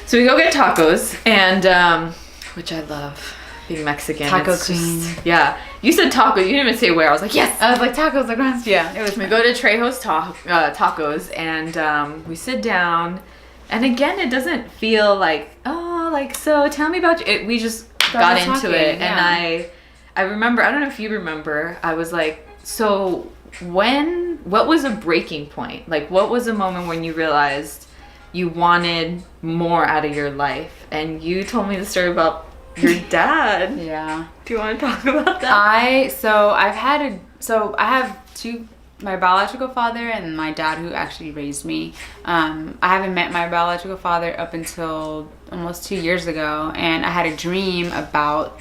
So we go get tacos, and which I love. Being Mexican. Taco queen. Yeah. You said tacos. You didn't even say where. I was like, yes. I was like, tacos. Like, yeah. It was. We go to Trejo's tacos, and we sit down. And again, it doesn't feel like, oh, like, so tell me about you. We just got into talking, it. yeah. And I remember, I don't know if you remember, I was like, so what was a breaking point? Like, what was a moment when you realized you wanted more out of your life? And you told me the story about your dad. Yeah. Do you want to talk about that? I have two, my biological father and my dad who actually raised me. I haven't met my biological father up until almost 2 years ago, and I had a dream about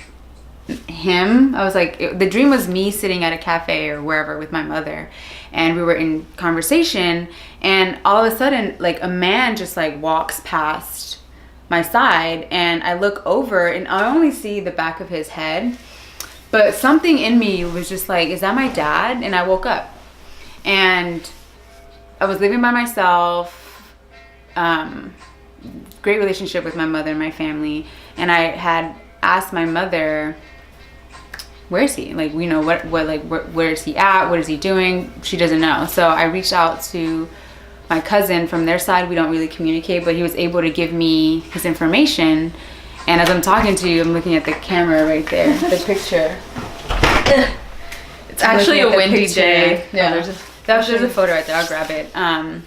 him. I was like, the dream was me sitting at a cafe or wherever with my mother, and we were in conversation, and all of a sudden, like, a man just like walks past my side, and I look over and I only see the back of his head, but something in me was just like, is that my dad? And I woke up, and I was living by myself, great relationship with my mother and my family, and I had asked my mother, where is he? Like, where is he at? What is he doing? She doesn't know. So I reached out to my cousin from their side. We don't really communicate, but he was able to give me his information. And as I'm talking to you, I'm looking at the camera right there, the picture. It's actually a windy day. Yeah, there's a photo right there. I'll grab it. And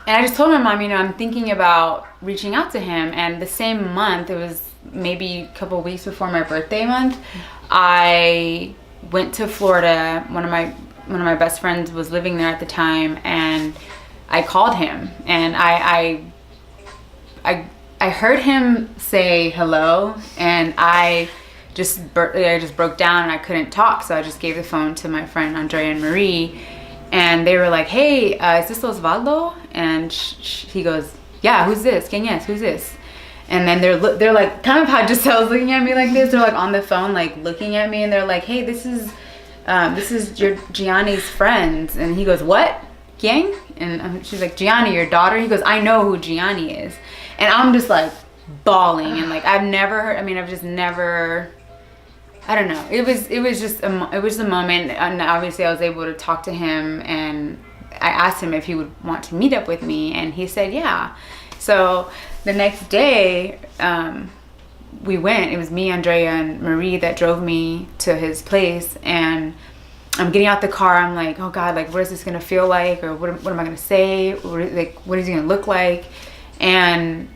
I just told my mom, I'm thinking about reaching out to him. And the same month, it was maybe a couple weeks before my birthday month, I went to Florida. One of my best friends was living there at the time, and I called him, and I heard him say hello, and I just broke down and I couldn't talk, so I just gave the phone to my friend Andrea and Marie, and they were like, hey, is this Osvaldo? And he goes, yeah, who's this? ¿Quién es? Who's this? And then they're like, kind of how Giselle's looking at me like this. They're like on the phone, like looking at me, and they're like, hey, this is your Gianne's friends. And he goes, what? ¿Quién? And she's like, Gianne, your daughter? He goes, I know who Gianne is. And I'm just like bawling, and like I don't know. It was a moment, and obviously I was able to talk to him, and I asked him if he would want to meet up with me, and he said yeah. So the next day, we went. It was me, Andrea, and Marie that drove me to his place, and I'm getting out the car. I'm like, oh God, like, what is this gonna feel like, or what am I gonna say? What is he gonna look like? And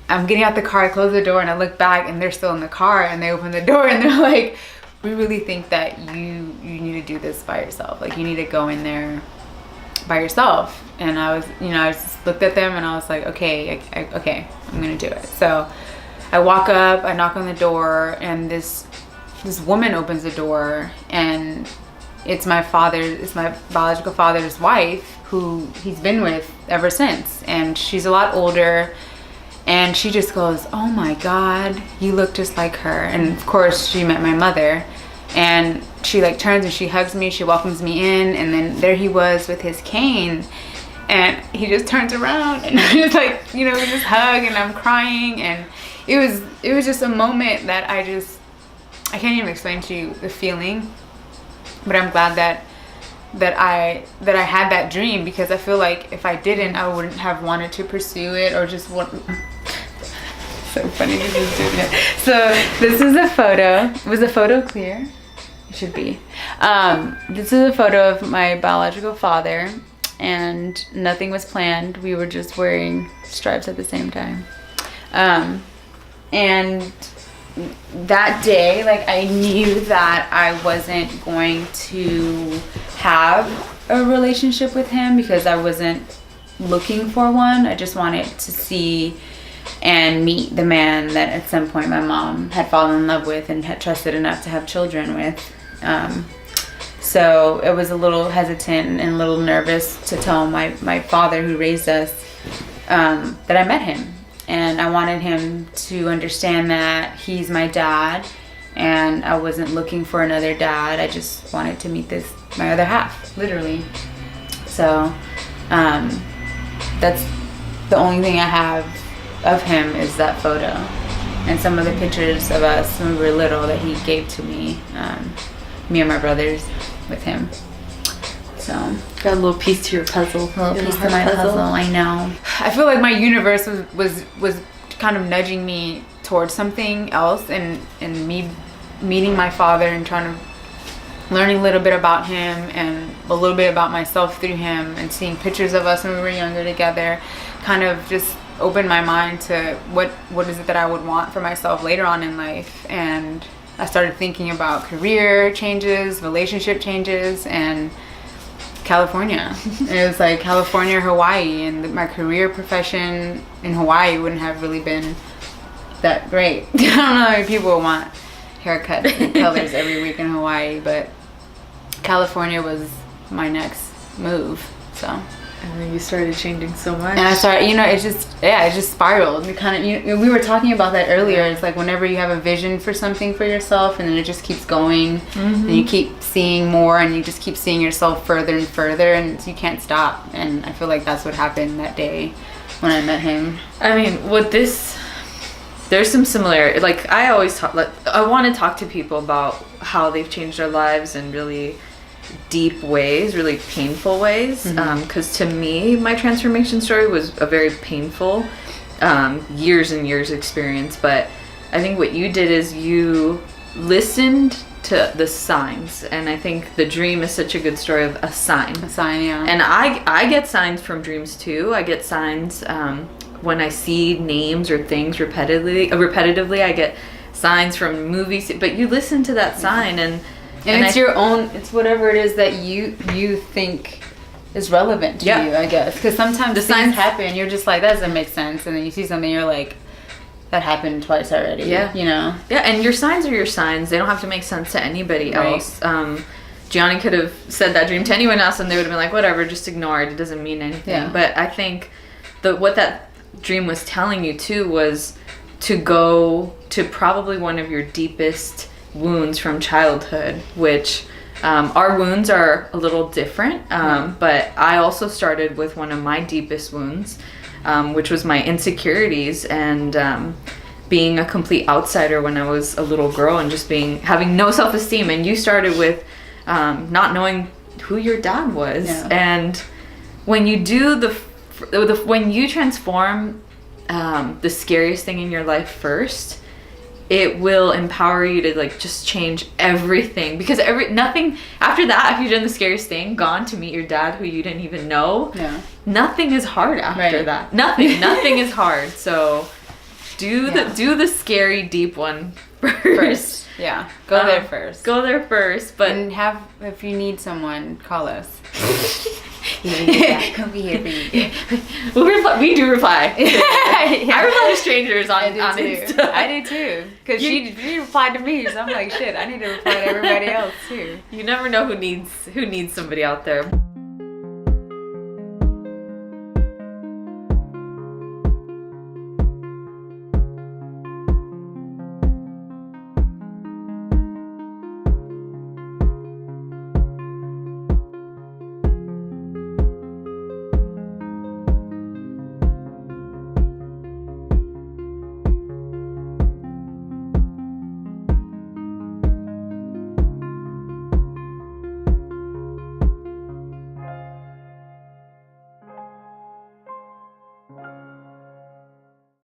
I'm getting out the car. I close the door, and I look back, and they're still in the car, and they open the door, and they're like, we really think that you need to do this by yourself. Like, you need to go in there by yourself. And I just looked at them, and I was like, okay, I'm gonna do it. So I walk up, I knock on the door, and this woman opens the door, and it's my biological father's wife, who he's been with ever since. And she's a lot older, and she just goes, oh my God, you look just like her. And of course she met my mother, and she like turns and she hugs me, she welcomes me in, and then there he was with his cane, and he just turns around, and just like, we just hug, and I'm crying, and it was just a moment that I can't even explain to you the feeling, but I'm glad that I had that dream, because I feel like if I didn't, I wouldn't have wanted to pursue it, or just want. So funny to just do that. So this is a photo. Was the photo clear? It should be. This is a photo of my biological father, and nothing was planned. We were just wearing stripes at the same time. And that day, like, I knew that I wasn't going to have a relationship with him, because I wasn't looking for one. I just wanted to see and meet the man that at some point my mom had fallen in love with and had trusted enough to have children with. So it was a little hesitant and a little nervous to tell my father, who raised us, that I met him. And I wanted him to understand that he's my dad, and I wasn't looking for another dad. I just wanted to meet my other half, literally. So that's the only thing I have of him is that photo, and some of the pictures of us when we were little that he gave to me, me and my brothers with him. So got a little piece to your puzzle. A little piece to my puzzle. I know. I feel like my universe was kind of nudging me towards something else, and me meeting my father and trying to learning a little bit about him and a little bit about myself through him, and seeing pictures of us when we were younger together kind of just opened my mind to what is it that I would want for myself later on in life. And I started thinking about career changes, relationship changes, and California. It was like California or Hawaii, and my career profession in Hawaii wouldn't have really been that great. I don't know how many people want haircuts and colors every week in Hawaii, but California was my next move. So, and then you started changing so much. and I started, it just spiraled. It kind of, we were talking about that earlier. It's like whenever you have a vision for something for yourself, and then it just keeps going, and you keep seeing more, and you just keep seeing yourself further and further, and you can't stop. And I feel like that's what happened that day when I met him. I mean, there's some similarity. Like, I always talk, I want to talk to people about how they've changed their lives in really deep ways, really painful ways. Because to me, my transformation story was a very painful, years and years experience. But I think what you did is you listened to the signs. And I think the dream is such a good story of a sign. A sign, yeah. And I get signs from dreams too. I get signs, when I see names or things repetitively, I get signs from movies. But you listen to that sign, and it's your own. It's whatever it is that you think is relevant to you, I guess. Because sometimes the signs happen, you're just like, that doesn't make sense, and then you see something, you're like, that happened twice already. Yeah, Yeah, and your signs are your signs. They don't have to make sense to anybody else. Gianne could have said that dream to anyone else, and they would have been like, whatever, just ignore it. It doesn't mean anything. Yeah. But I think what that dream was telling you too was to go to probably one of your deepest wounds from childhood, which our wounds are a little different, but I also started with one of my deepest wounds, which was my insecurities and being a complete outsider when I was a little girl, and just having no self-esteem. And you started with not knowing who your dad was. And when you do when you transform the scariest thing in your life first, it will empower you to just change everything. Because nothing after that, after you've done the scariest thing, gone to meet your dad who you didn't even know, nothing is hard after that. Nothing is hard. So do the scary deep one first. Yeah, go there first. Go there first, but if you need someone, call us. We'll be here for you. We do reply. I reply to strangers on Insta. I do too. Because she replied to me, so I'm like, shit, I need to reply to everybody else too. You never know who needs somebody out there.